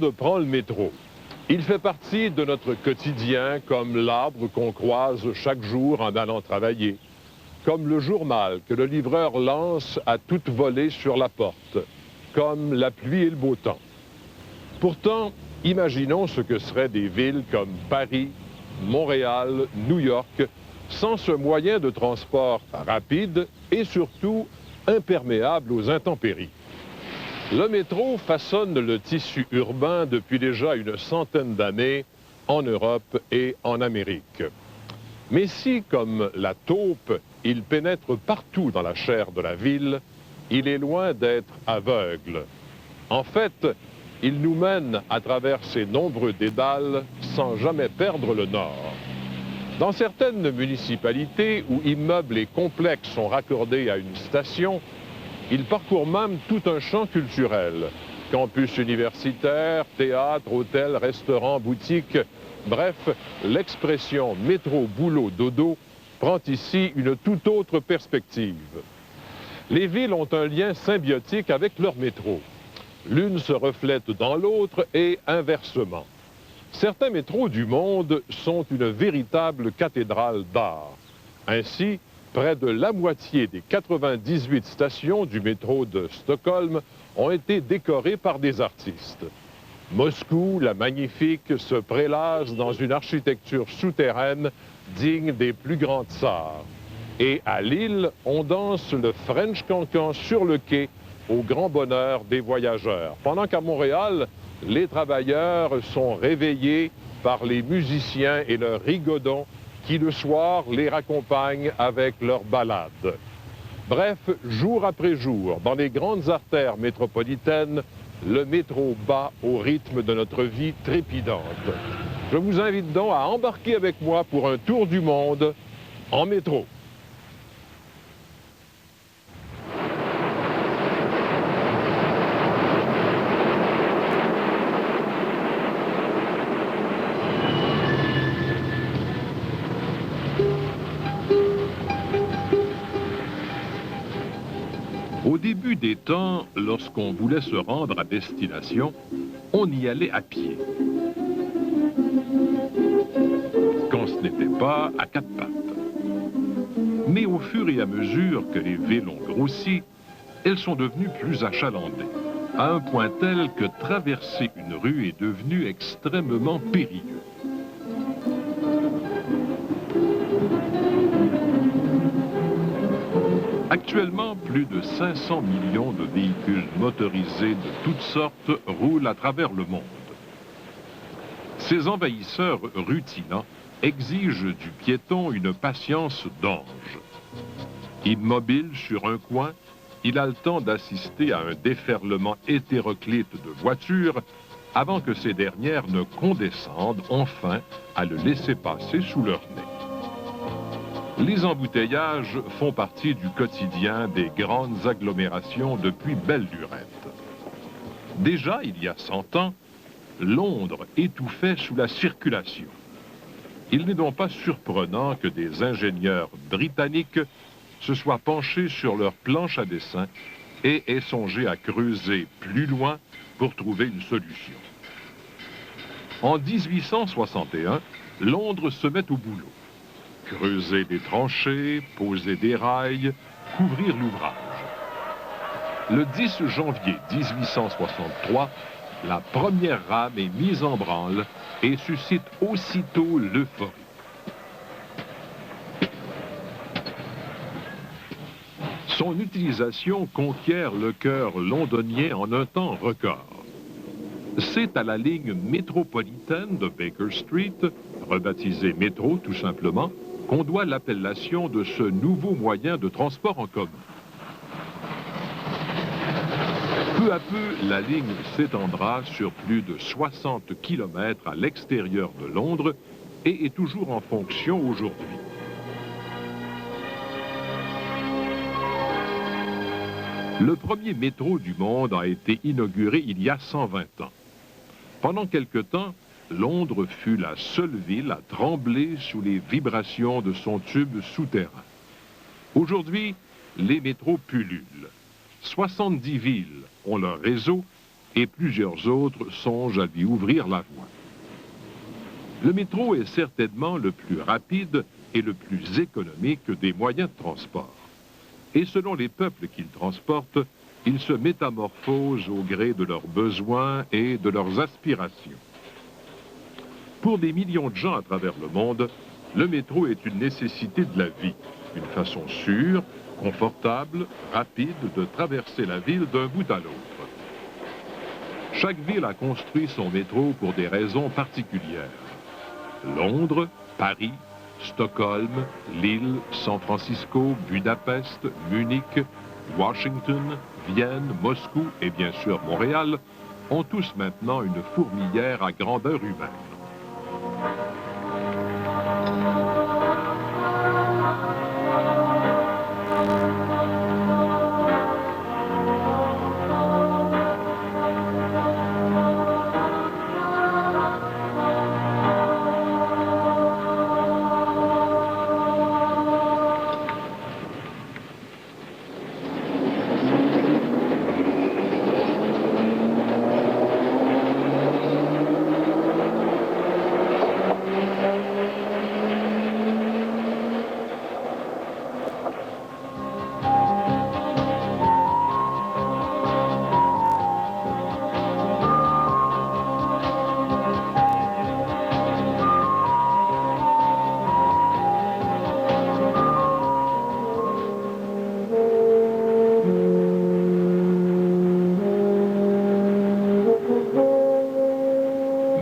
monde prend le métro. Il fait partie de notre quotidien comme l'arbre qu'on croise chaque jour en allant travailler, comme le journal que le livreur lance à toute volée sur la porte, comme la pluie et le beau temps. Pourtant, imaginons ce que seraient des villes comme Paris, Montréal, New York, sans ce moyen de transport rapide et surtout imperméable aux intempéries. Le métro façonne le tissu urbain depuis déjà une centaine d'années en Europe et en Amérique. Mais si, comme la taupe, il pénètre partout dans la chair de la ville, il est loin d'être aveugle. En fait, il nous mène à travers ses nombreux dédales sans jamais perdre le nord. Dans certaines municipalités où immeubles et complexes sont raccordés à une station, il parcourt même tout un champ culturel. Campus universitaire, théâtre, hôtels, restaurants, boutiques. Bref, l'expression métro, boulot, dodo prend ici une toute autre perspective. Les villes ont un lien symbiotique avec leur métro. L'une se reflète dans l'autre et inversement. Certains métros du monde sont une véritable cathédrale d'art. Ainsi, près de la moitié des 98 stations du métro de Stockholm ont été décorées par des artistes. Moscou, la magnifique, se prélasse dans une architecture souterraine digne des plus grands tsars. Et à Lille, on danse le French Cancan sur le quai au grand bonheur des voyageurs. Pendant qu'à Montréal, les travailleurs sont réveillés par les musiciens et leurs rigodons qui, le soir, les raccompagnent avec leurs ballades. Bref, jour après jour, dans les grandes artères métropolitaines, le métro bat au rythme de notre vie trépidante. Je vous invite donc à embarquer avec moi pour un tour du monde en métro. Au début des temps, lorsqu'on voulait se rendre à destination, on y allait à pied. Quand ce n'était pas à quatre pattes. Mais au fur et à mesure que les villes ont grossi, elles sont devenues plus achalandées, à un point tel que traverser une rue est devenu extrêmement périlleux. Actuellement, plus de 500 millions de véhicules motorisés de toutes sortes roulent à travers le monde. Ces envahisseurs rutinants exigent du piéton une patience d'ange. Immobile sur un coin, il a le temps d'assister à un déferlement hétéroclite de voitures avant que ces dernières ne condescendent enfin à le laisser passer sous leur nez. Les embouteillages font partie du quotidien des grandes agglomérations depuis belle lurette. Déjà, il y a 100 ans, Londres étouffait sous la circulation. Il n'est donc pas surprenant que des ingénieurs britanniques se soient penchés sur leur planche à dessin et aient songé à creuser plus loin pour trouver une solution. En 1861, Londres se met au boulot. Creuser des tranchées, poser des rails, couvrir l'ouvrage. Le 10 janvier 1863, la première rame est mise en branle et suscite aussitôt l'euphorie. Son utilisation conquiert le cœur londonien en un temps record. C'est à la ligne métropolitaine de Baker Street, rebaptisée métro tout simplement, qu'on doit l'appellation de ce nouveau moyen de transport en commun. Peu à peu, la ligne s'étendra sur plus de 60 km à l'extérieur de Londres et est toujours en fonction aujourd'hui. Le premier métro du monde a été inauguré il y a 120 ans. Pendant quelque temps, Londres fut la seule ville à trembler sous les vibrations de son tube souterrain. Aujourd'hui, les métros pullulent. 70 villes ont leur réseau et plusieurs autres songent à lui ouvrir la voie. Le métro est certainement le plus rapide et le plus économique des moyens de transport. Et selon les peuples qu'il transporte, il se métamorphose au gré de leurs besoins et de leurs aspirations. Pour des millions de gens à travers le monde, le métro est une nécessité de la vie, une façon sûre, confortable, rapide de traverser la ville d'un bout à l'autre. Chaque ville a construit son métro pour des raisons particulières. Londres, Paris, Stockholm, Lille, San Francisco, Budapest, Munich, Washington, Vienne, Moscou et bien sûr Montréal ont tous maintenant une fourmilière à grandeur humaine.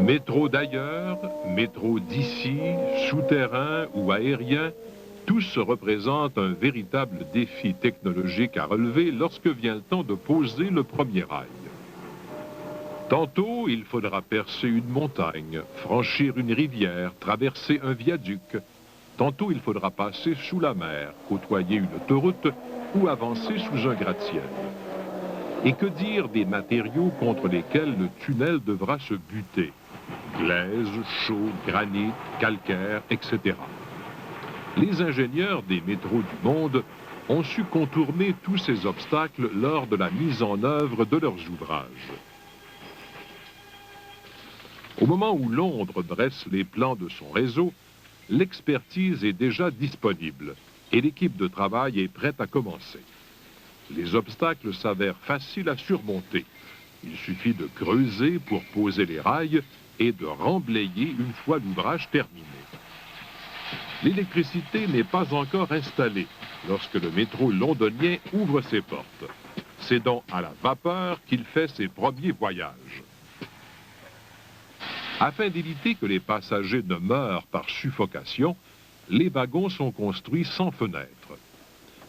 Métro d'ailleurs, métro d'ici, souterrain ou aérien, tous représentent un véritable défi technologique à relever lorsque vient le temps de poser le premier rail. Tantôt, il faudra percer une montagne, franchir une rivière, traverser un viaduc. Tantôt, il faudra passer sous la mer, côtoyer une autoroute ou avancer sous un gratte-ciel. Et que dire des matériaux contre lesquels le tunnel devra se buter? Glaise, chaux, granit, calcaire, etc. Les ingénieurs des métros du monde ont su contourner tous ces obstacles lors de la mise en œuvre de leurs ouvrages. Au moment où Londres dresse les plans de son réseau, l'expertise est déjà disponible et l'équipe de travail est prête à commencer. Les obstacles s'avèrent faciles à surmonter. Il suffit de creuser pour poser les rails et de remblayer une fois l'ouvrage terminé. L'électricité n'est pas encore installée lorsque le métro londonien ouvre ses portes. C'est donc à la vapeur qu'il fait ses premiers voyages. Afin d'éviter que les passagers ne meurent par suffocation, les wagons sont construits sans fenêtres.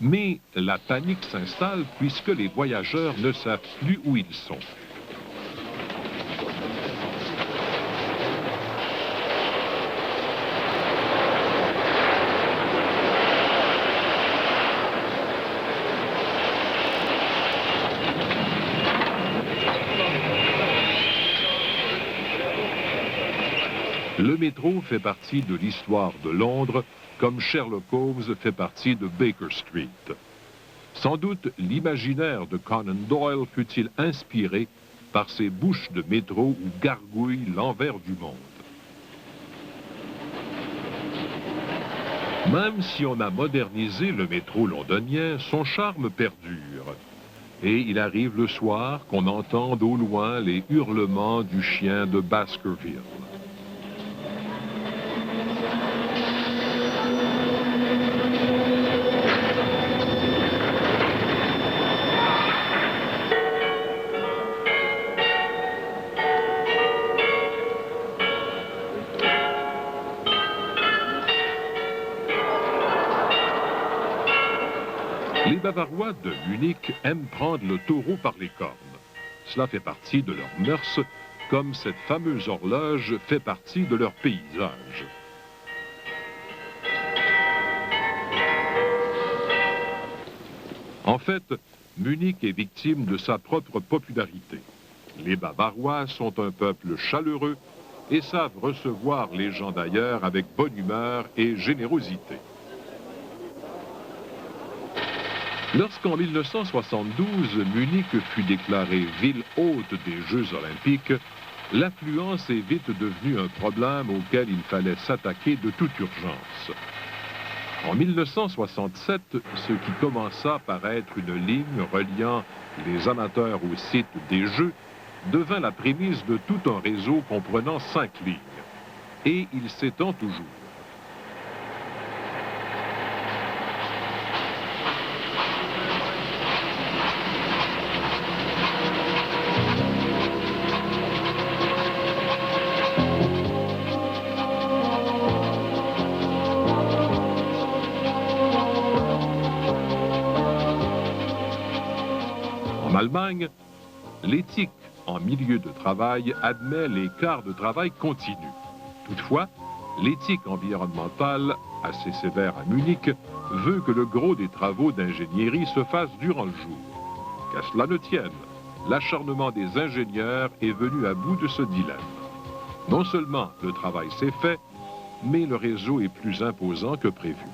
Mais la panique s'installe puisque les voyageurs ne savent plus où ils sont. Le métro fait partie de l'histoire de Londres, comme Sherlock Holmes fait partie de Baker Street. Sans doute, l'imaginaire de Conan Doyle fut-il inspiré par ces bouches de métro où gargouille l'envers du monde. Même si on a modernisé le métro londonien, son charme perdure. Et il arrive le soir qu'on entende au loin les hurlements du chien de Baskerville. Les Bavarois de Munich aiment prendre le taureau par les cornes. Cela fait partie de leurs mœurs, comme cette fameuse horloge fait partie de leur paysage. En fait, Munich est victime de sa propre popularité. Les Bavarois sont un peuple chaleureux et savent recevoir les gens d'ailleurs avec bonne humeur et générosité. Lorsqu'en 1972, Munich fut déclarée ville hôte des Jeux olympiques, l'affluence est vite devenue un problème auquel il fallait s'attaquer de toute urgence. En 1967, ce qui commença par être une ligne reliant les amateurs au site des Jeux devint la prémisse de tout un réseau comprenant 5 lignes. Et il s'étend toujours. En Allemagne, l'éthique en milieu de travail admet les quarts de travail continus. Toutefois, l'éthique environnementale, assez sévère à Munich, veut que le gros des travaux d'ingénierie se fasse durant le jour. Qu'à cela ne tienne, l'acharnement des ingénieurs est venu à bout de ce dilemme. Non seulement le travail s'est fait, mais le réseau est plus imposant que prévu.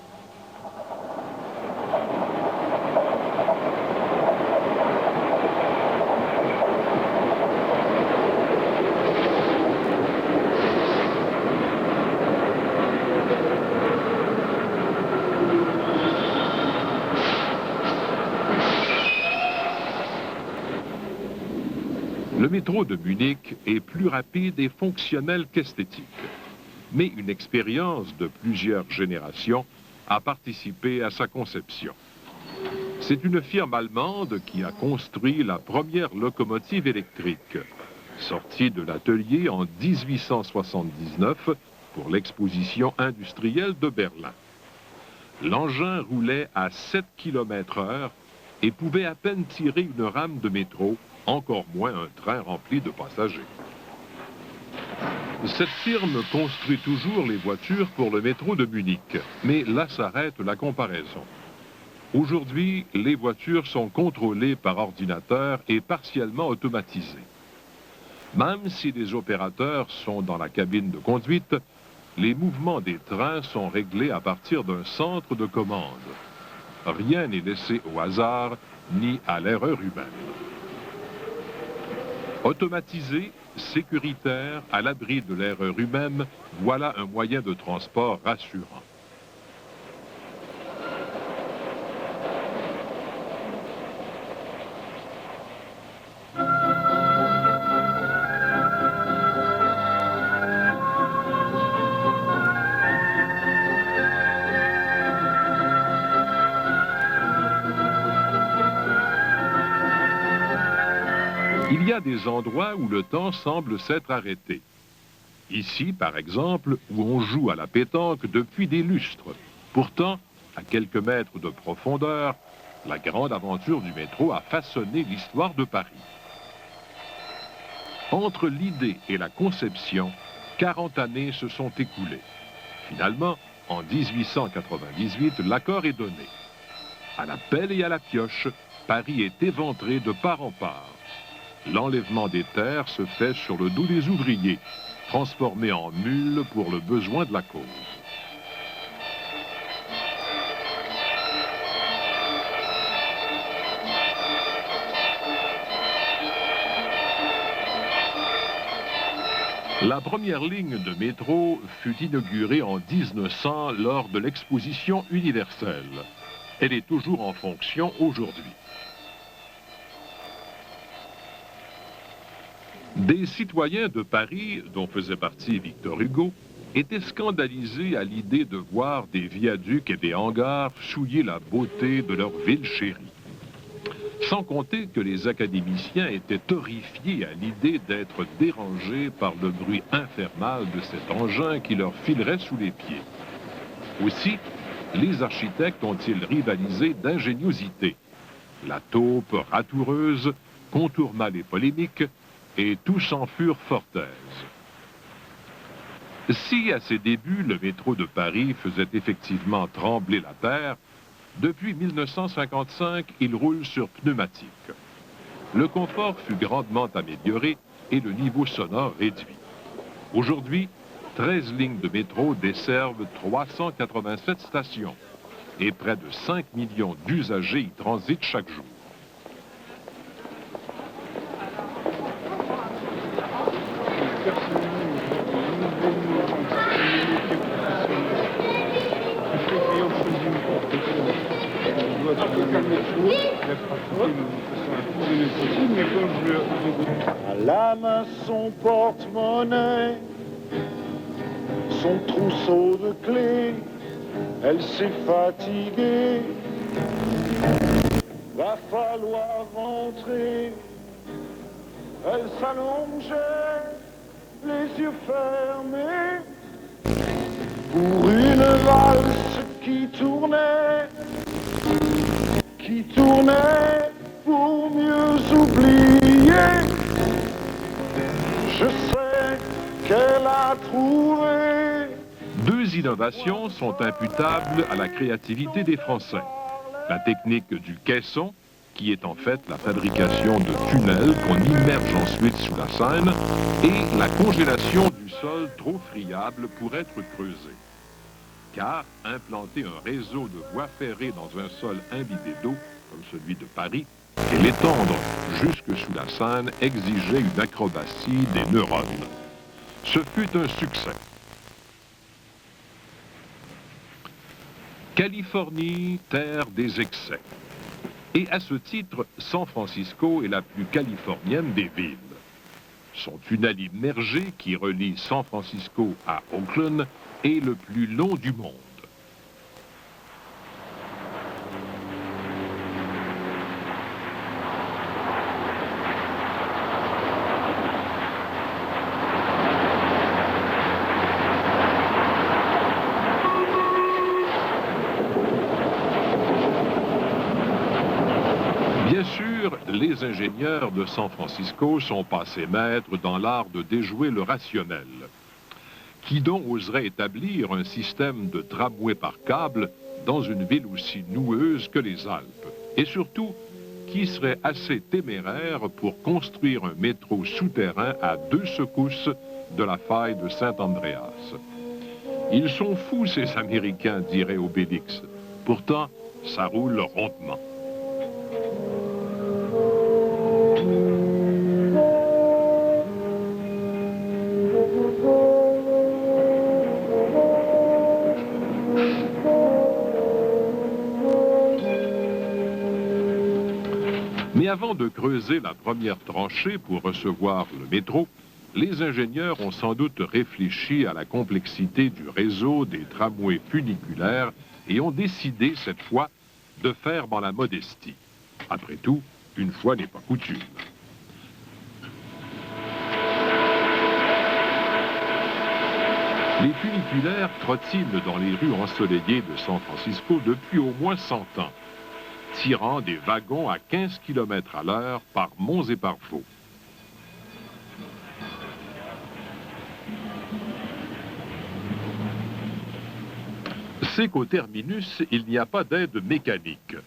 Le métro de Munich est plus rapide et fonctionnel qu'esthétique. Mais une expérience de plusieurs générations a participé à sa conception. C'est une firme allemande qui a construit la première locomotive électrique, sortie de l'atelier en 1879 pour l'exposition industrielle de Berlin. L'engin roulait à 7 km/h et pouvait à peine tirer une rame de métro, encore moins un train rempli de passagers. Cette firme construit toujours les voitures pour le métro de Munich, mais là s'arrête la comparaison. Aujourd'hui, les voitures sont contrôlées par ordinateur et partiellement automatisées. Même si les opérateurs sont dans la cabine de conduite, les mouvements des trains sont réglés à partir d'un centre de commande. Rien n'est laissé au hasard ni à l'erreur humaine. Automatisé, sécuritaire, à l'abri de l'erreur humaine, voilà un moyen de transport rassurant. Il y a des endroits où le temps semble s'être arrêté. Ici, par exemple, où on joue à la pétanque depuis des lustres. Pourtant, à quelques mètres de profondeur, la grande aventure du métro a façonné l'histoire de Paris. Entre l'idée et la conception, 40 années se sont écoulées. Finalement, en 1898, l'accord est donné. À la pelle et à la pioche, Paris est éventré de part en part. L'enlèvement des terres se fait sur le dos des ouvriers, transformés en mules pour le besoin de la cause. La première ligne de métro fut inaugurée en 1900 lors de l'exposition universelle. Elle est toujours en fonction aujourd'hui. Des citoyens de Paris, dont faisait partie Victor Hugo, étaient scandalisés à l'idée de voir des viaducs et des hangars souiller la beauté de leur ville chérie. Sans compter que les académiciens étaient horrifiés à l'idée d'être dérangés par le bruit infernal de cet engin qui leur filerait sous les pieds. Aussi, les architectes ont-ils rivalisé d'ingéniosité. La taupe ratoureuse contourna les polémiques et tous en furent fort aises. Si, à ses débuts, le métro de Paris faisait effectivement trembler la terre, depuis 1955, il roule sur pneumatique. Le confort fut grandement amélioré et le niveau sonore réduit. Aujourd'hui, 13 lignes de métro desservent 387 stations. et près de 5 millions d'usagers y transitent chaque jour. À la main son porte-monnaie, son trousseau de clés, elle s'est fatiguée, va falloir rentrer. Elle s'allongeait, les yeux fermés, pour une valse qui tournait pour mieux oublier. Je sais qu'elle a trouvé. Deux innovations sont imputables à la créativité des Français. La technique du caisson, qui est en fait la fabrication de tunnels qu'on immerge ensuite sous la Seine, et la congélation du sol trop friable pour être creusé. Car implanter un réseau de voies ferrées dans un sol imbibé d'eau, comme celui de Paris, et l'étendre jusque sous la Seine exigeait une acrobatie des neurones. Ce fut un succès. Californie, terre des excès. Et à ce titre, San Francisco est la plus californienne des villes. Son tunnel immergé qui relie San Francisco à Oakland est le plus long du monde. Bien sûr, les ingénieurs de San Francisco sont passés maîtres dans l'art de déjouer le rationnel. Qui donc oserait établir un système de tramway par câble dans une ville aussi noueuse que les Alpes? Et surtout, qui serait assez téméraire pour construire un métro souterrain à 2 secousses de la faille de Saint-Andréas? Ils sont fous, ces Américains, dirait Obélix. Pourtant, ça roule rondement. Mais avant de creuser la première tranchée pour recevoir le métro, les ingénieurs ont sans doute réfléchi à la complexité du réseau des tramways funiculaires et ont décidé cette fois de faire dans la modestie. Après tout, une fois n'est pas coutume. Les funiculaires trottinent dans les rues ensoleillées de San Francisco depuis au moins 100 ans, tirant des wagons à 15 km à l'heure par monts et par vaux. C'est qu'au terminus, il n'y a pas d'aide mécanique.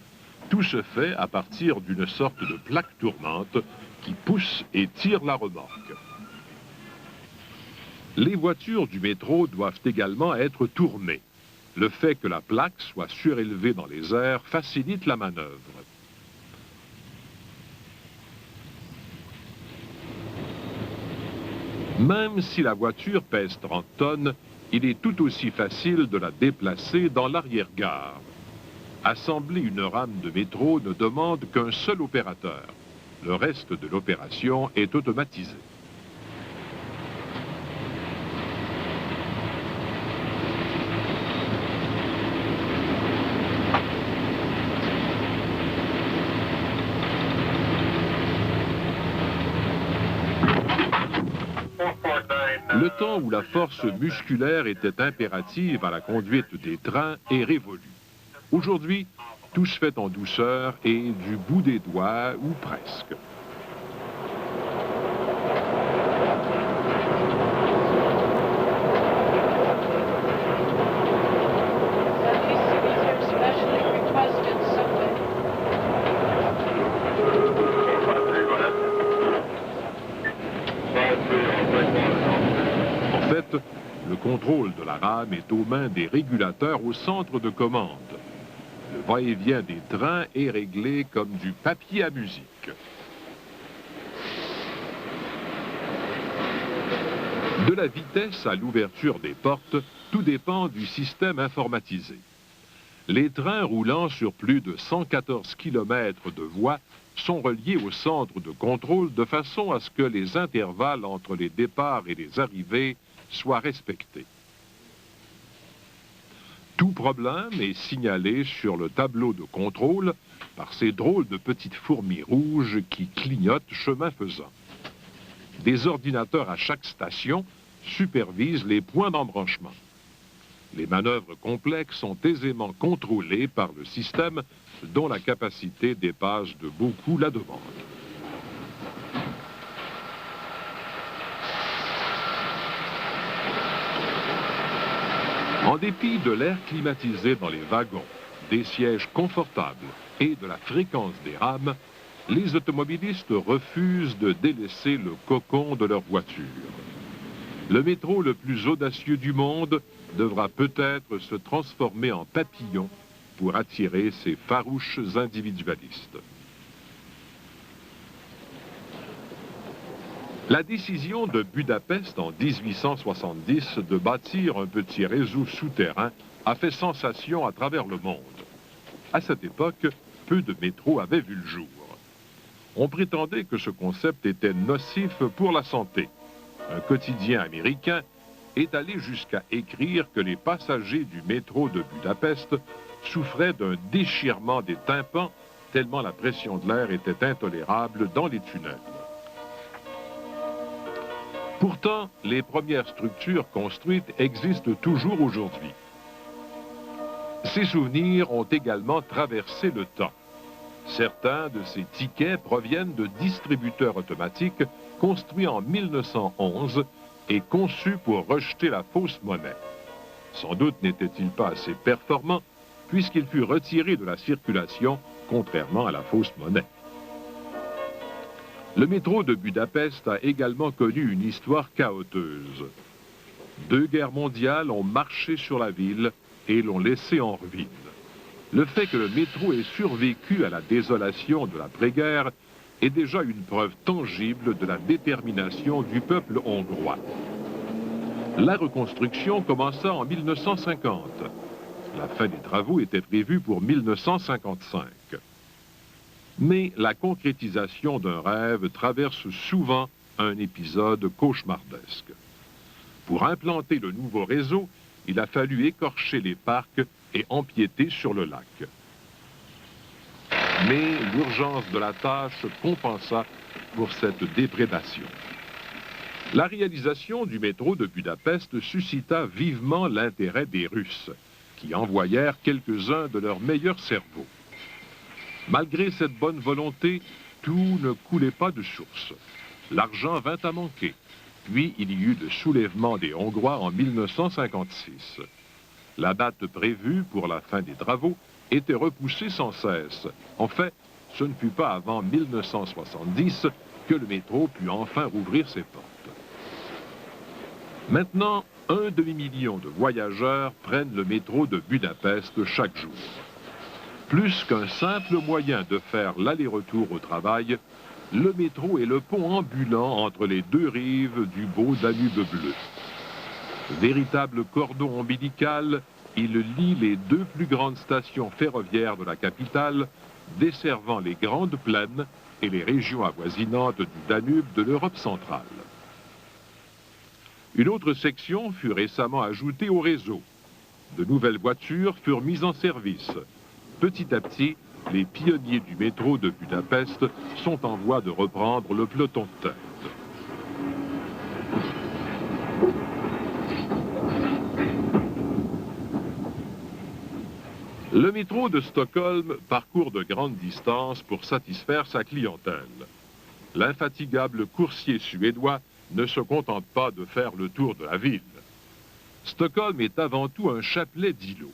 Tout se fait à partir d'une sorte de plaque tournante qui pousse et tire la remorque. Les voitures du métro doivent également être tournées. Le fait que la plaque soit surélevée dans les airs facilite la manœuvre. Même si la voiture pèse 30 tonnes, il est tout aussi facile de la déplacer dans l'arrière-gare. Assembler une rame de métro ne demande qu'un seul opérateur. Le reste de l'opération est automatisé. Le temps où la force musculaire était impérative à la conduite des trains est révolu. Aujourd'hui, tout se fait en douceur et du bout des doigts, ou presque. En fait, le contrôle de la rame est aux mains des régulateurs au centre de commande. va-et-vient des trains est réglé comme du papier à musique. De la vitesse à l'ouverture des portes, tout dépend du système informatisé. Les trains roulant sur plus de 114 km de voies sont reliés au centre de contrôle de façon à ce que les intervalles entre les départs et les arrivées soient respectés. Tout problème est signalé sur le tableau de contrôle par ces drôles de petites fourmis rouges qui clignotent chemin faisant. Des ordinateurs à chaque station supervisent les points d'embranchement. Les manœuvres complexes sont aisément contrôlées par le système dont la capacité dépasse de beaucoup la demande. En dépit de l'air climatisé dans les wagons, des sièges confortables et de la fréquence des rames, les automobilistes refusent de délaisser le cocon de leur voiture. Le métro le plus audacieux du monde devra peut-être se transformer en papillon pour attirer ces farouches individualistes. La décision de Budapest en 1870 de bâtir un petit réseau souterrain a fait sensation à travers le monde. À cette époque, peu de métros avaient vu le jour. On prétendait que ce concept était nocif pour la santé. Un quotidien américain est allé jusqu'à écrire que les passagers du métro de Budapest souffraient d'un déchirement des tympans tellement la pression de l'air était intolérable dans les tunnels. Pourtant, les premières structures construites existent toujours aujourd'hui. Ces souvenirs ont également traversé le temps. Certains de ces tickets proviennent de distributeurs automatiques construits en 1911 et conçus pour rejeter la fausse monnaie. Sans doute n'était-il pas assez performant puisqu'il fut retiré de la circulation, contrairement à la fausse monnaie. Le métro de Budapest a également connu une histoire chaoteuse. 2 guerres mondiales ont marché sur la ville et l'ont laissée en ruine. Le fait que le métro ait survécu à la désolation de l'après-guerre est déjà une preuve tangible de la détermination du peuple hongrois. La reconstruction commença en 1950. La fin des travaux était prévue pour 1955. Mais la concrétisation d'un rêve traverse souvent un épisode cauchemardesque. Pour implanter le nouveau réseau, il a fallu écorcher les parcs et empiéter sur le lac. Mais l'urgence de la tâche compensa pour cette déprédation. La réalisation du métro de Budapest suscita vivement l'intérêt des Russes, qui envoyèrent quelques-uns de leurs meilleurs cerveaux. Malgré cette bonne volonté, tout ne coulait pas de source. L'argent vint à manquer. Puis il y eut le soulèvement des Hongrois en 1956. La date prévue pour la fin des travaux était repoussée sans cesse. En fait, ce ne fut pas avant 1970 que le métro put enfin rouvrir ses portes. Maintenant, 1 demi-million de voyageurs prennent le métro de Budapest chaque jour. Plus qu'un simple moyen de faire l'aller-retour au travail, le métro est le pont ambulant entre les 2 rives du beau Danube bleu. Véritable cordon ombilical, il lie les 2 plus grandes stations ferroviaires de la capitale, desservant les grandes plaines et les régions avoisinantes du Danube de l'Europe centrale. Une autre section fut récemment ajoutée au réseau. De nouvelles voitures furent mises en service. Petit à petit, les pionniers du métro de Budapest sont en voie de reprendre le peloton de tête. Le métro de Stockholm parcourt de grandes distances pour satisfaire sa clientèle. L'infatigable coursier suédois ne se contente pas de faire le tour de la ville. Stockholm est avant tout un chapelet d'îlots.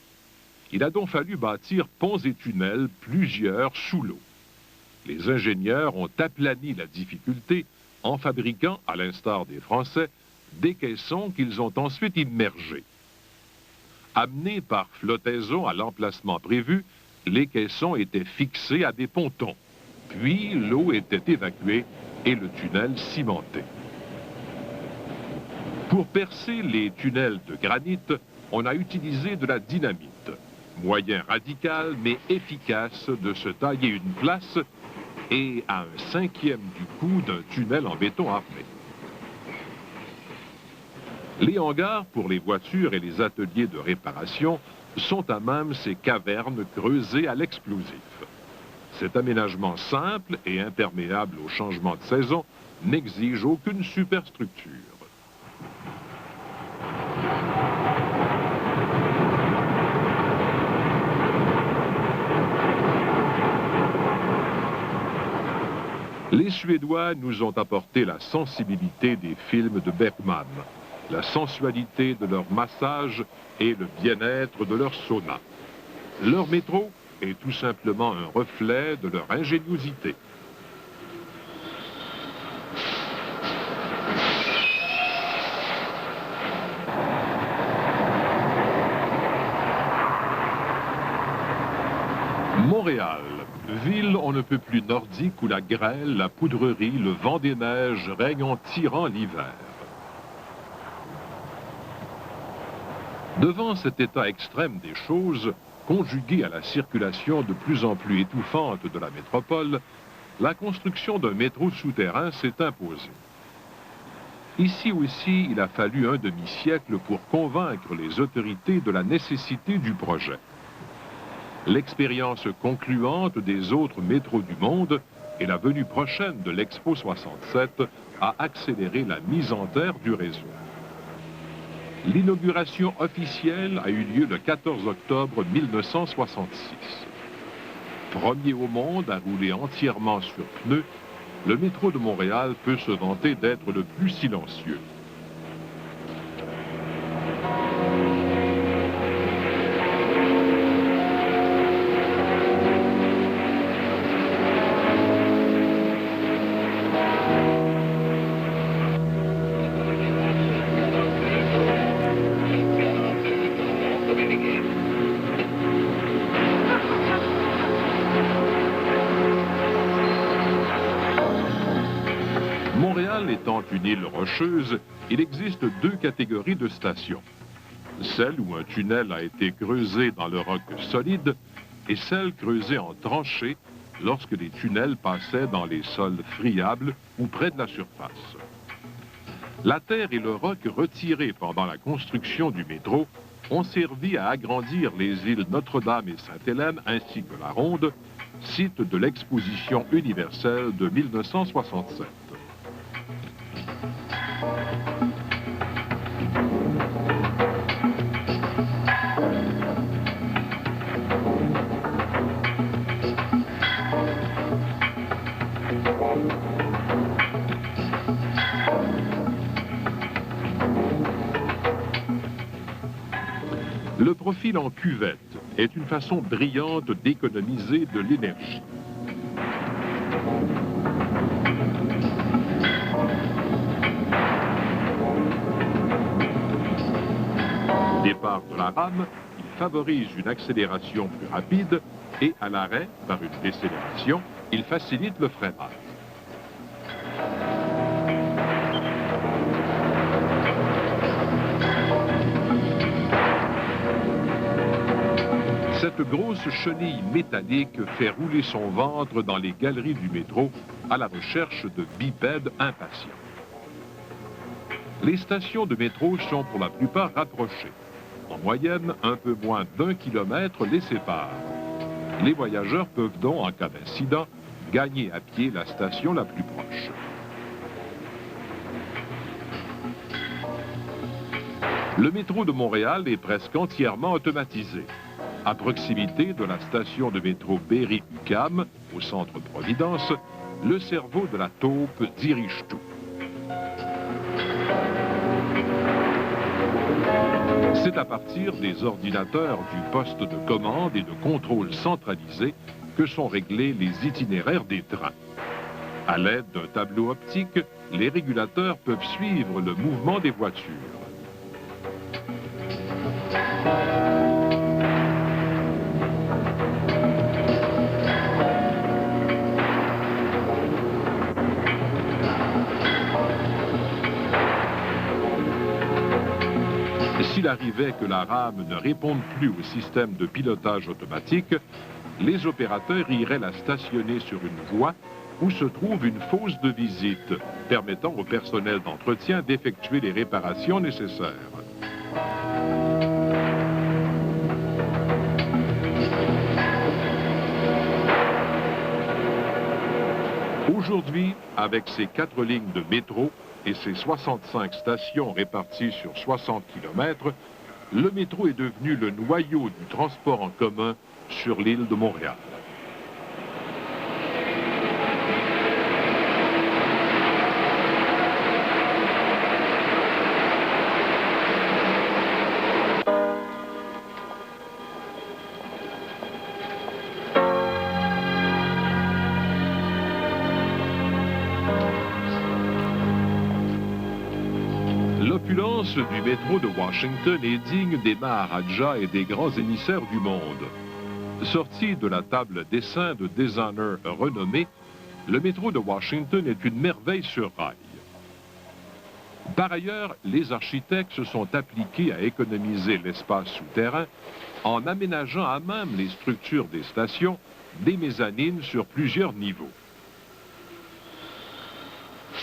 Il a donc fallu bâtir ponts et tunnels, plusieurs sous l'eau. Les ingénieurs ont aplani la difficulté en fabriquant, à l'instar des Français, des caissons qu'ils ont ensuite immergés. Amenés par flottaison à l'emplacement prévu, les caissons étaient fixés à des pontons. Puis l'eau était évacuée et le tunnel cimenté. Pour percer les tunnels de granit, on a utilisé de la dynamite. Moyen radical mais efficace de se tailler une place et à 1/5 du coût d'un tunnel en béton armé. Les hangars pour les voitures et les ateliers de réparation sont à même ces cavernes creusées à l'explosif. Cet aménagement simple et imperméable au changement de saison n'exige aucune superstructure. Les Suédois nous ont apporté la sensibilité des films de Bergman, la sensualité de leur massage et le bien-être de leur sauna. Leur métro est tout simplement un reflet de leur ingéniosité. Montréal, ville on ne peut plus nordique où la grêle, la poudrerie, le vent des neiges règnent en tirant l'hiver. Devant cet état extrême des choses, conjugué à la circulation de plus en plus étouffante de la métropole, la construction d'un métro souterrain s'est imposée. Ici aussi, il a fallu un demi-siècle pour convaincre les autorités de la nécessité du projet. L'expérience concluante des autres métros du monde et la venue prochaine de l'Expo 67 a accéléré la mise en terre du réseau. L'inauguration officielle a eu lieu le 14 octobre 1966. Premier au monde à rouler entièrement sur pneus, le métro de Montréal peut se vanter d'être le plus silencieux. Montréal étant une île rocheuse, il existe deux catégories de stations. Celle où un tunnel a été creusé dans le roc solide et celle creusée en tranchée lorsque les tunnels passaient dans les sols friables ou près de la surface. La terre et le roc retirés pendant la construction du métro ont servi à agrandir les îles Notre-Dame et Sainte-Hélène ainsi que la Ronde, site de l'exposition universelle de 1967. Le profil en cuvette est une façon brillante d'économiser de l'énergie. Au départ de la rame, il favorise une accélération plus rapide et à l'arrêt, par une décélération, il facilite le freinage. Cette grosse chenille métallique fait rouler son ventre dans les galeries du métro à la recherche de bipèdes impatients. Les stations de métro sont pour la plupart rapprochées. En moyenne, un peu moins d'1 kilomètre les sépare. Les voyageurs peuvent donc, en cas d'incident, gagner à pied la station la plus proche. Le métro de Montréal est presque entièrement automatisé. À proximité de la station de métro Berry-UQAM, au centre Providence, le cerveau de la taupe dirige tout. C'est à partir des ordinateurs du poste de commande et de contrôle centralisé que sont réglés les itinéraires des trains. À l'aide d'un tableau optique, les régulateurs peuvent suivre le mouvement des voitures. S'il arrivait que la rame ne réponde plus au système de pilotage automatique, les opérateurs iraient la stationner sur une voie où se trouve une fosse de visite, permettant au personnel d'entretien d'effectuer les réparations nécessaires. Aujourd'hui, avec ses 4 lignes de métro et ses 65 stations réparties sur 60 km, le métro est devenu le noyau du transport en commun sur l'île de Montréal. L'opulence du métro de Washington est digne des Maharajas et des grands émissaires du monde. Sorti de la table d'essaim de designers renommés, le métro de Washington est une merveille sur rail. Par ailleurs, les architectes se sont appliqués à économiser l'espace souterrain en aménageant à même les structures des stations des mezzanines sur plusieurs niveaux.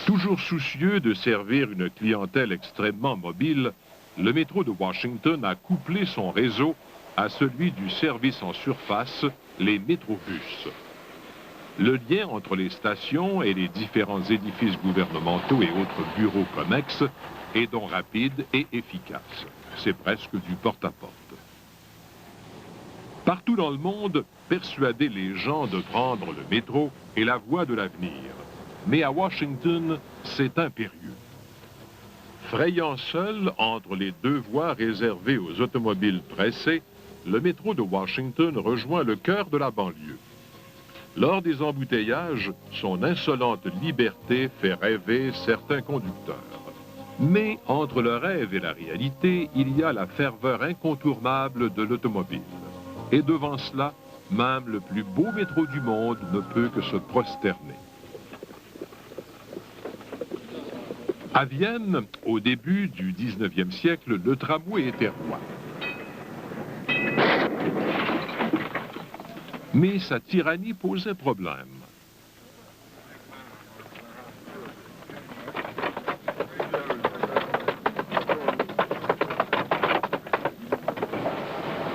Toujours soucieux de servir une clientèle extrêmement mobile, le métro de Washington a couplé son réseau à celui du service en surface, les métrobus. Le lien entre les stations et les différents édifices gouvernementaux et autres bureaux connexes est donc rapide et efficace. C'est presque du porte-à-porte. Partout dans le monde, persuader les gens de prendre le métro est la voie de l'avenir. Mais à Washington, c'est impérieux. Frayant seul entre les 2 voies réservées aux automobiles pressées, le métro de Washington rejoint le cœur de la banlieue. Lors des embouteillages, son insolente liberté fait rêver certains conducteurs. Mais entre le rêve et la réalité, il y a la ferveur incontournable de l'automobile. Et devant cela, même le plus beau métro du monde ne peut que se prosterner. À Vienne, au début du 19e siècle, le tramway était roi. Mais sa tyrannie posait problème.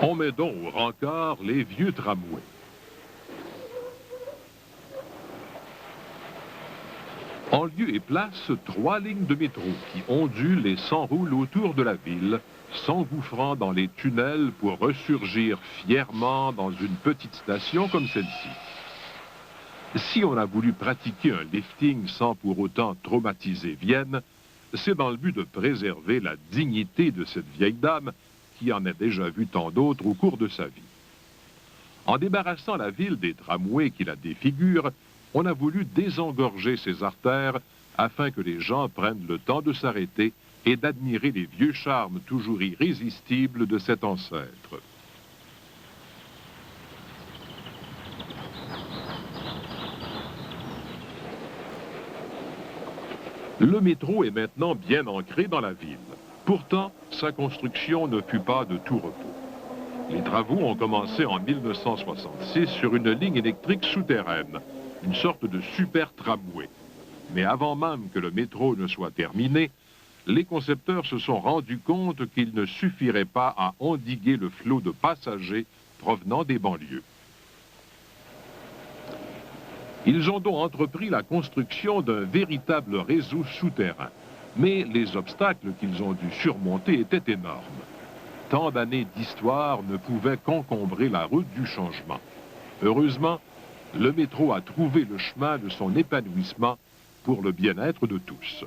On met donc au rencard les vieux tramways. En lieu et place, 3 lignes de métro qui ondulent et s'enroulent autour de la ville, s'engouffrant dans les tunnels pour ressurgir fièrement dans une petite station comme celle-ci. Si on a voulu pratiquer un lifting sans pour autant traumatiser Vienne, c'est dans le but de préserver la dignité de cette vieille dame qui en a déjà vu tant d'autres au cours de sa vie. En débarrassant la ville des tramways qui la défigurent, on a voulu désengorger ses artères afin que les gens prennent le temps de s'arrêter et d'admirer les vieux charmes toujours irrésistibles de cet ancêtre. Le métro est maintenant bien ancré dans la ville. Pourtant, sa construction ne fut pas de tout repos. Les travaux ont commencé en 1966 sur une ligne électrique souterraine, une sorte de super tramway. Mais avant même que le métro ne soit terminé, les concepteurs se sont rendus compte qu'il ne suffirait pas à endiguer le flot de passagers provenant des banlieues. Ils ont donc entrepris la construction d'un véritable réseau souterrain. Mais les obstacles qu'ils ont dû surmonter étaient énormes. Tant d'années d'histoire ne pouvaient qu'encombrer la route du changement. Heureusement, le métro a trouvé le chemin de son épanouissement pour le bien-être de tous.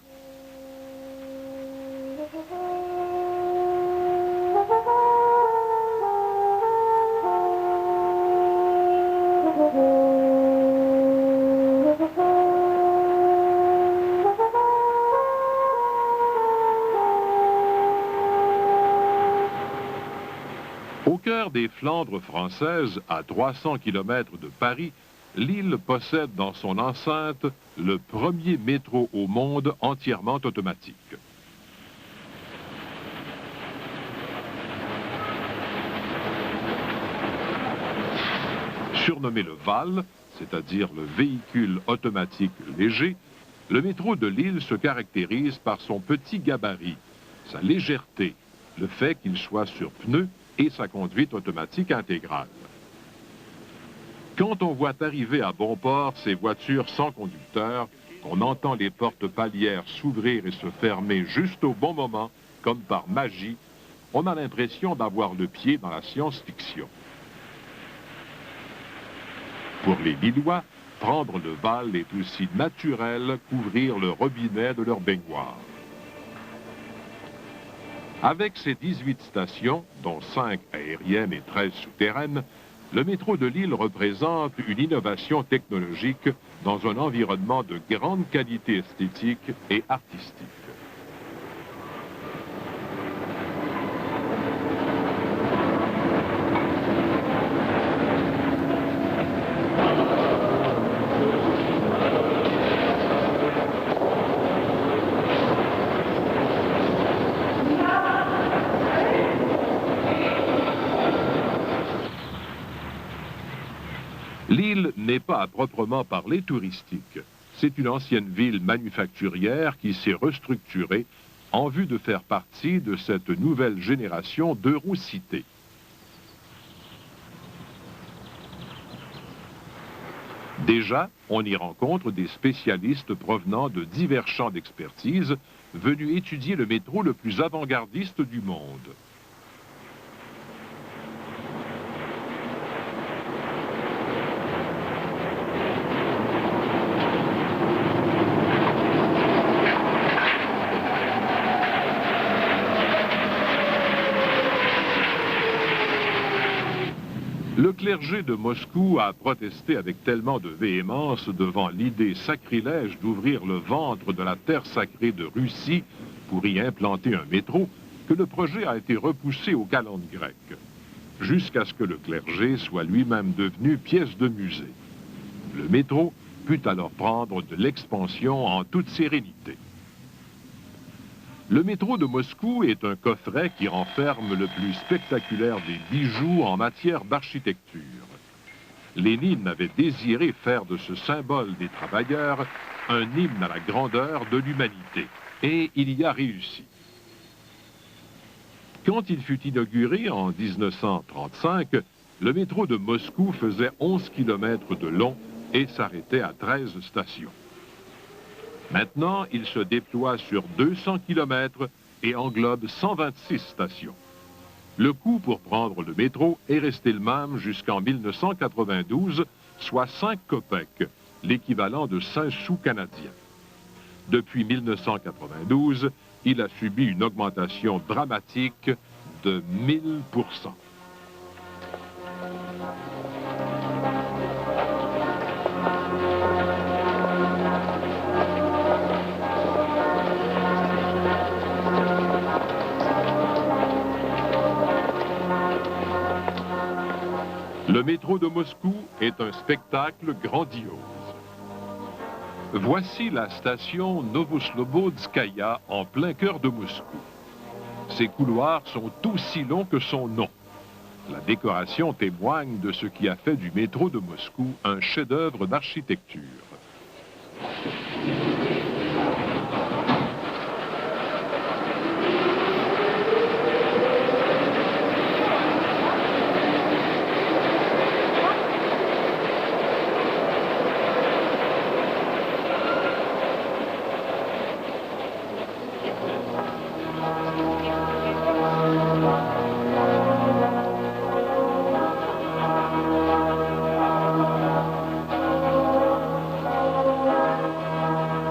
Au cœur des Flandres françaises, à 300 km de Paris, l'île possède dans son enceinte le premier métro au monde entièrement automatique. Surnommé le VAL, c'est-à-dire le véhicule automatique léger, le métro de Lille se caractérise par son petit gabarit, sa légèreté, le fait qu'il soit sur pneus et sa conduite automatique intégrale. Quand on voit arriver à bon port ces voitures sans conducteur, qu'on entend les portes palières s'ouvrir et se fermer juste au bon moment, comme par magie, on a l'impression d'avoir le pied dans la science-fiction. Pour les Lillois, prendre le VAL est aussi naturel qu'ouvrir le robinet de leur baignoire. Avec ses 18 stations, dont 5 aériennes et 13 souterraines, le métro de Lille représente une innovation technologique dans un environnement de grande qualité esthétique et artistique. Lille n'est pas à proprement parler touristique. C'est une ancienne ville manufacturière qui s'est restructurée en vue de faire partie de cette nouvelle génération d'Eurocités. Déjà, on y rencontre des spécialistes provenant de divers champs d'expertise venus étudier le métro le plus avant-gardiste du monde. Le clergé de Moscou a protesté avec tellement de véhémence devant l'idée sacrilège d'ouvrir le ventre de la terre sacrée de Russie pour y implanter un métro que le projet a été repoussé aux calendes grecques, jusqu'à ce que le clergé soit lui-même devenu pièce de musée. Le métro put alors prendre de l'expansion en toute sérénité. Le métro de Moscou est un coffret qui renferme le plus spectaculaire des bijoux en matière d'architecture. Lénine avait désiré faire de ce symbole des travailleurs un hymne à la grandeur de l'humanité, et il y a réussi. Quand il fut inauguré en 1935, le métro de Moscou faisait 11 km de long et s'arrêtait à 13 stations. Maintenant, il se déploie sur 200 km et englobe 126 stations. Le coût pour prendre le métro est resté le même jusqu'en 1992, soit 5 kopecks, l'équivalent de 5 sous canadiens. Depuis 1992, il a subi une augmentation dramatique de 1000%. Le métro de Moscou est un spectacle grandiose. Voici la station Novoslobodskaya en plein cœur de Moscou. Ses couloirs sont aussi longs que son nom. La décoration témoigne de ce qui a fait du métro de Moscou un chef-d'œuvre d'architecture.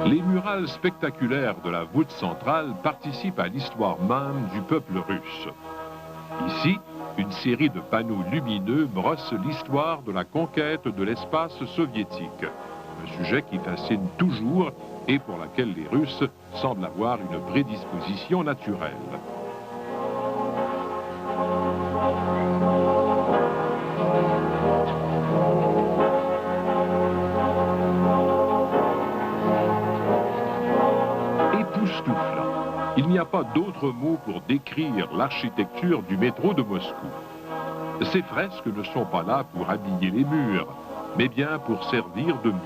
Les murales spectaculaires de la voûte centrale participent à l'histoire même du peuple russe. Ici, une série de panneaux lumineux brosse l'histoire de la conquête de l'espace soviétique, un sujet qui fascine toujours et pour laquelle les Russes semblent avoir une prédisposition naturelle. Il n'y a pas d'autre mot pour décrire l'architecture du métro de Moscou. Ces fresques ne sont pas là pour habiller les murs, mais bien pour servir de muse.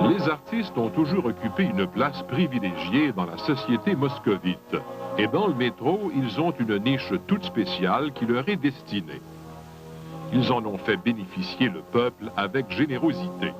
Les artistes ont toujours occupé une place privilégiée dans la société moscovite. Et dans le métro, ils ont une niche toute spéciale qui leur est destinée. Ils en ont fait bénéficier le peuple avec générosité.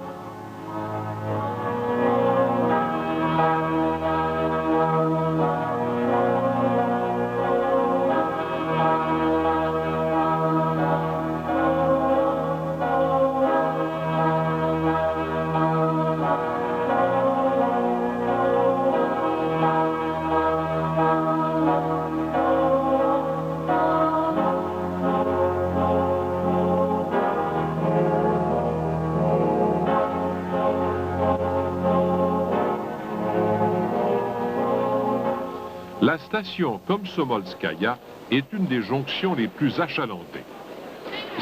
La station Komsomolskaya est une des jonctions les plus achalandées.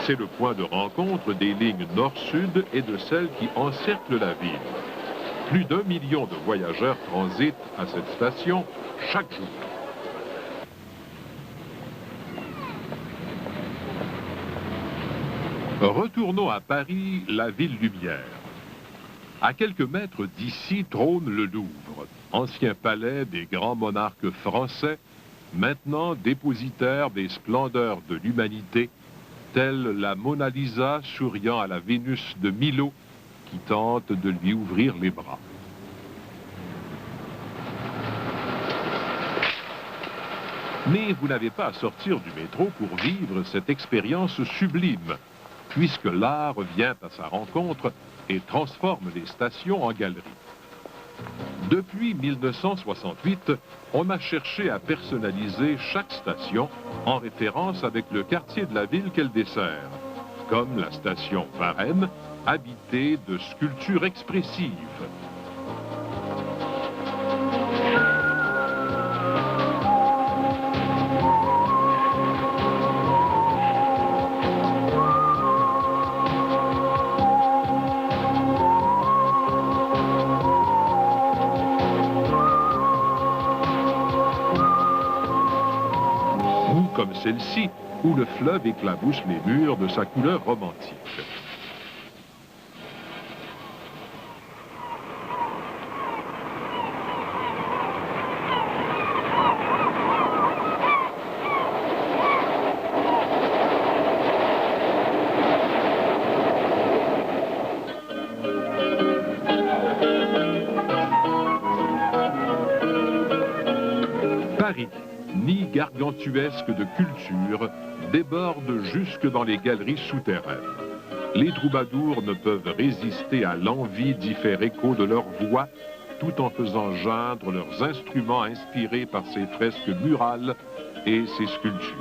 C'est le point de rencontre des lignes nord-sud et de celles qui encerclent la ville. Plus d'1 million de voyageurs transitent à cette station chaque jour. Retournons à Paris, la ville lumière. À quelques mètres d'ici trône le Louvre, ancien palais des grands monarques français, maintenant dépositaire des splendeurs de l'humanité, telle la Mona Lisa souriant à la Vénus de Milo qui tente de lui ouvrir les bras. Mais vous n'avez pas à sortir du métro pour vivre cette expérience sublime, puisque l'art vient à sa rencontre et transforme les stations en galeries. Depuis 1968, on a cherché à personnaliser chaque station en référence avec le quartier de la ville qu'elle dessert, comme la station Varenne, habitée de sculptures expressives. Comme celle-ci, où le fleuve éclabousse les murs de sa couleur romantique. Paris, nid gargantuesque de culture, déborde jusque dans les galeries souterraines. Les troubadours ne peuvent résister à l'envie d'y faire écho de leur voix, tout en faisant geindre leurs instruments inspirés par ces fresques murales et ces sculptures.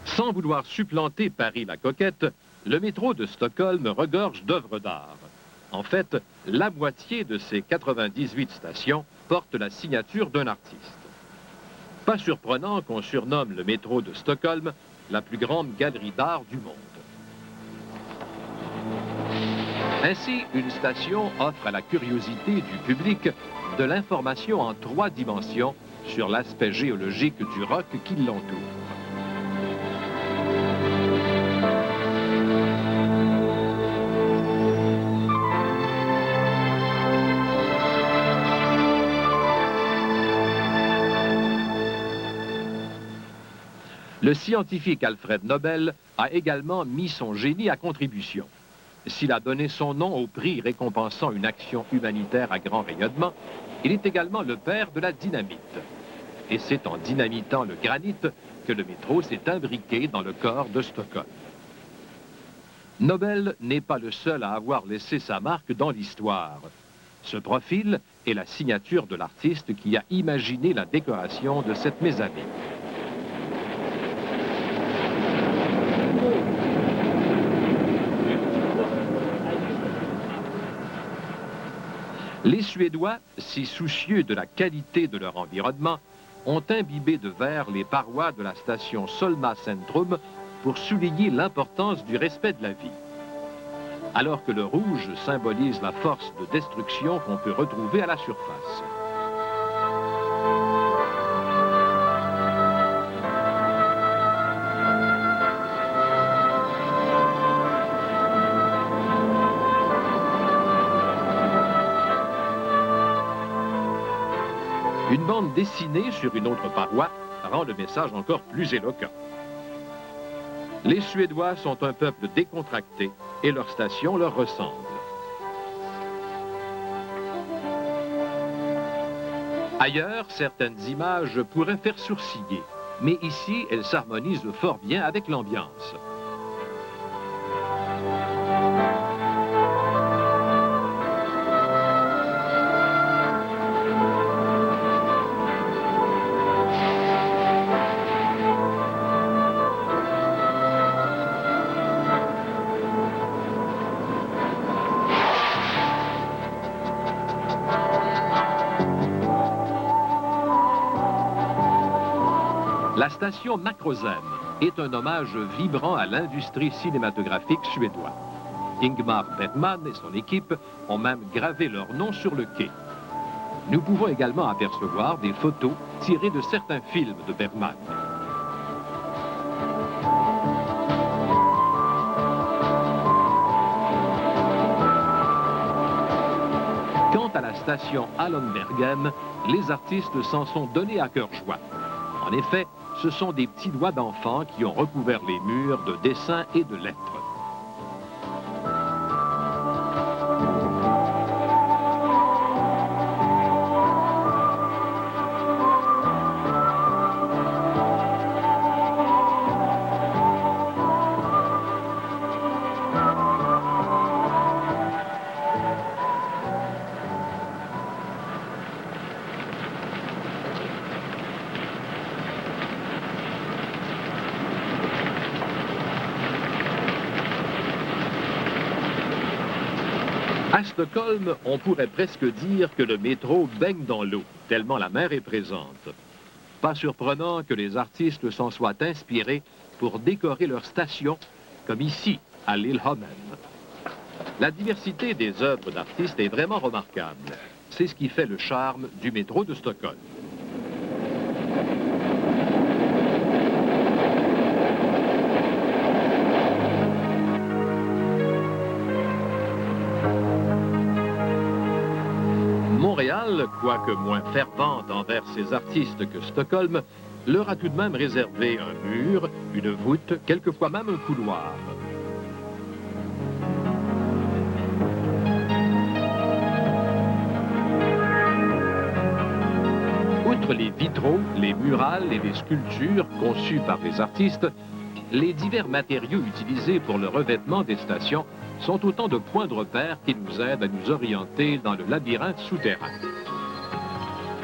Sans vouloir supplanter Paris la coquette, le métro de Stockholm regorge d'œuvres d'art. En fait, la moitié de ses 98 stations porte la signature d'un artiste. Pas surprenant qu'on surnomme le métro de Stockholm la plus grande galerie d'art du monde. Ainsi, une station offre à la curiosité du public de l'information en 3 dimensions sur l'aspect géologique du roc qui l'entoure. Le scientifique Alfred Nobel a également mis son génie à contribution. S'il a donné son nom au prix récompensant une action humanitaire à grand rayonnement, il est également le père de la dynamite. Et c'est en dynamitant le granit que le métro s'est imbriqué dans le corps de Stockholm. Nobel n'est pas le seul à avoir laissé sa marque dans l'histoire. Ce profil est la signature de l'artiste qui a imaginé la décoration de cette mezzanine. Les Suédois, si soucieux de la qualité de leur environnement, ont imbibé de verre les parois de la station Solna Centrum pour souligner l'importance du respect de la vie. Alors que le rouge symbolise la force de destruction qu'on peut retrouver à la surface. Une bande dessinée sur une autre paroi rend le message encore plus éloquent. Les Suédois sont un peuple décontracté et leur station leur ressemble. Ailleurs, certaines images pourraient faire sourciller, mais ici, elles s'harmonisent fort bien avec l'ambiance. La station Makrosen est un hommage vibrant à l'industrie cinématographique suédoise. Ingmar Bergman et son équipe ont même gravé leur nom sur le quai. Nous pouvons également apercevoir des photos tirées de certains films de Bergman. Quant à la station Allenbergen, les artistes s'en sont donnés à cœur joie. En effet, ce sont des petits doigts d'enfants qui ont recouvert les murs de dessins et de lettres. À Stockholm, on pourrait presque dire que le métro baigne dans l'eau, tellement la mer est présente. Pas surprenant que les artistes s'en soient inspirés pour décorer leur station, comme ici, à Lillholmen. La diversité des œuvres d'artistes est vraiment remarquable. C'est ce qui fait le charme du métro de Stockholm. Montréal, quoique moins fervente envers ses artistes que Stockholm, leur a tout de même réservé un mur, une voûte, quelquefois même un couloir. Outre les vitraux, les murales et les sculptures conçues par les artistes, les divers matériaux utilisés pour le revêtement des stations sont autant de points de repère qui nous aident à nous orienter dans le labyrinthe souterrain.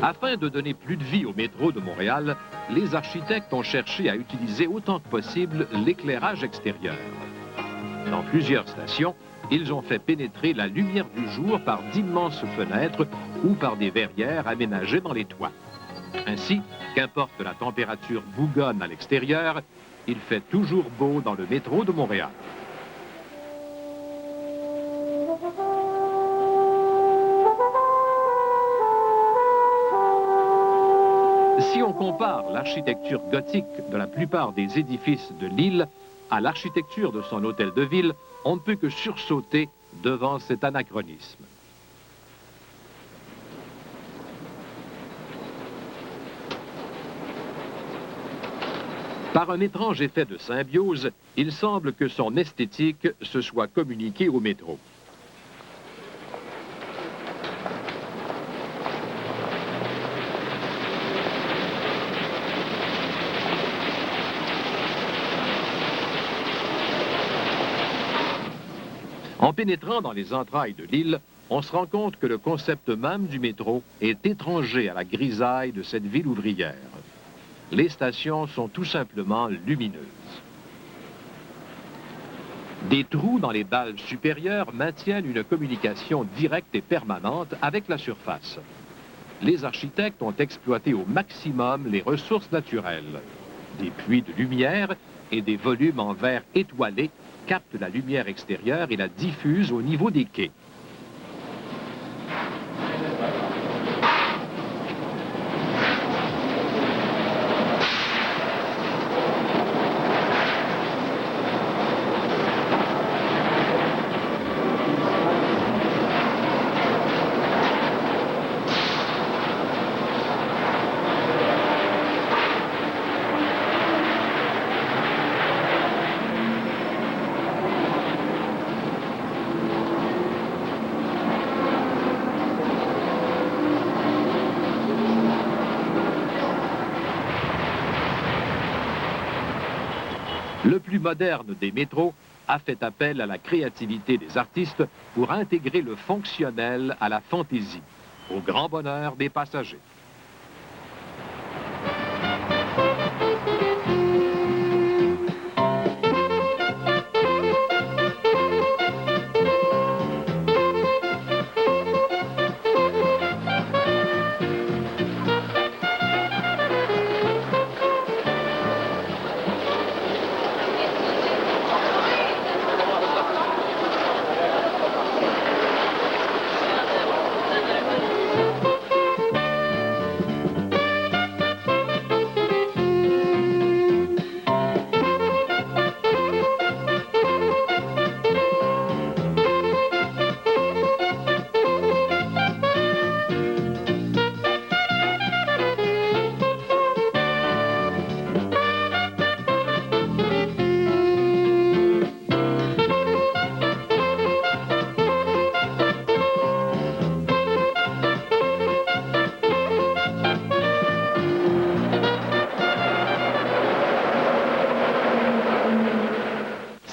Afin de donner plus de vie au métro de Montréal, les architectes ont cherché à utiliser autant que possible l'éclairage extérieur. Dans plusieurs stations, ils ont fait pénétrer la lumière du jour par d'immenses fenêtres ou par des verrières aménagées dans les toits. Ainsi, qu'importe la température bougonne à l'extérieur, il fait toujours beau dans le métro de Montréal. Si on compare l'architecture gothique de la plupart des édifices de l'île à l'architecture de son hôtel de ville, on ne peut que sursauter devant cet anachronisme. Par un étrange effet de symbiose, il semble que son esthétique se soit communiquée au métro. En pénétrant dans les entrailles de l'île, on se rend compte que le concept même du métro est étranger à la grisaille de cette ville ouvrière. Les stations sont tout simplement lumineuses. Des trous dans les dalles supérieures maintiennent une communication directe et permanente avec la surface. Les architectes ont exploité au maximum les ressources naturelles. Des puits de lumière et des volumes en verre étoilé captent la lumière extérieure et la diffusent au niveau des quais. Le plus moderne des métros a fait appel à la créativité des artistes pour intégrer le fonctionnel à la fantaisie, au grand bonheur des passagers.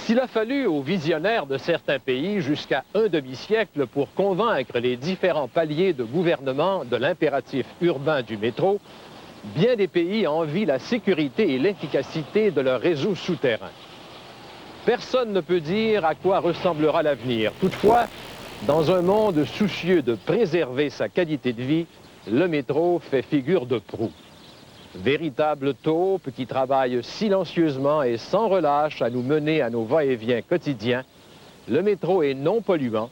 S'il a fallu aux visionnaires de certains pays jusqu'à un demi-siècle pour convaincre les différents paliers de gouvernement de l'impératif urbain du métro, bien des pays envient la sécurité et l'efficacité de leur réseau souterrain. Personne ne peut dire à quoi ressemblera l'avenir. Toutefois, dans un monde soucieux de préserver sa qualité de vie, le métro fait figure de proue. Véritable taupe qui travaille silencieusement et sans relâche à nous mener à nos va-et-vient quotidiens, le métro est non polluant,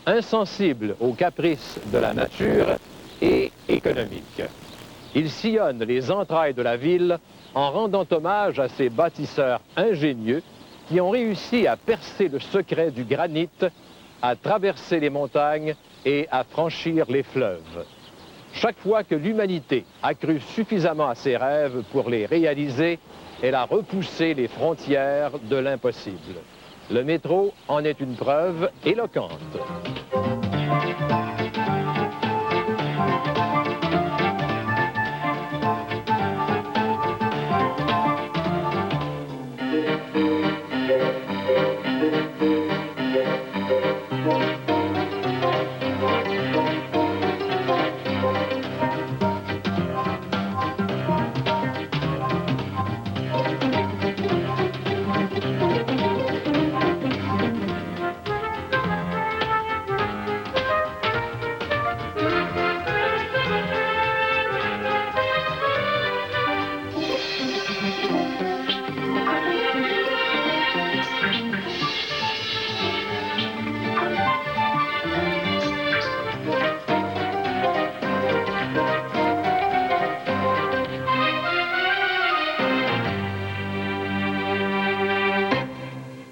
insensible aux caprices de la nature et économique. Il sillonne les entrailles de la ville en rendant hommage à ces bâtisseurs ingénieux qui ont réussi à percer le secret du granit, à traverser les montagnes et à franchir les fleuves. Chaque fois que l'humanité a cru suffisamment à ses rêves pour les réaliser, elle a repoussé les frontières de l'impossible. Le métro en est une preuve éloquente.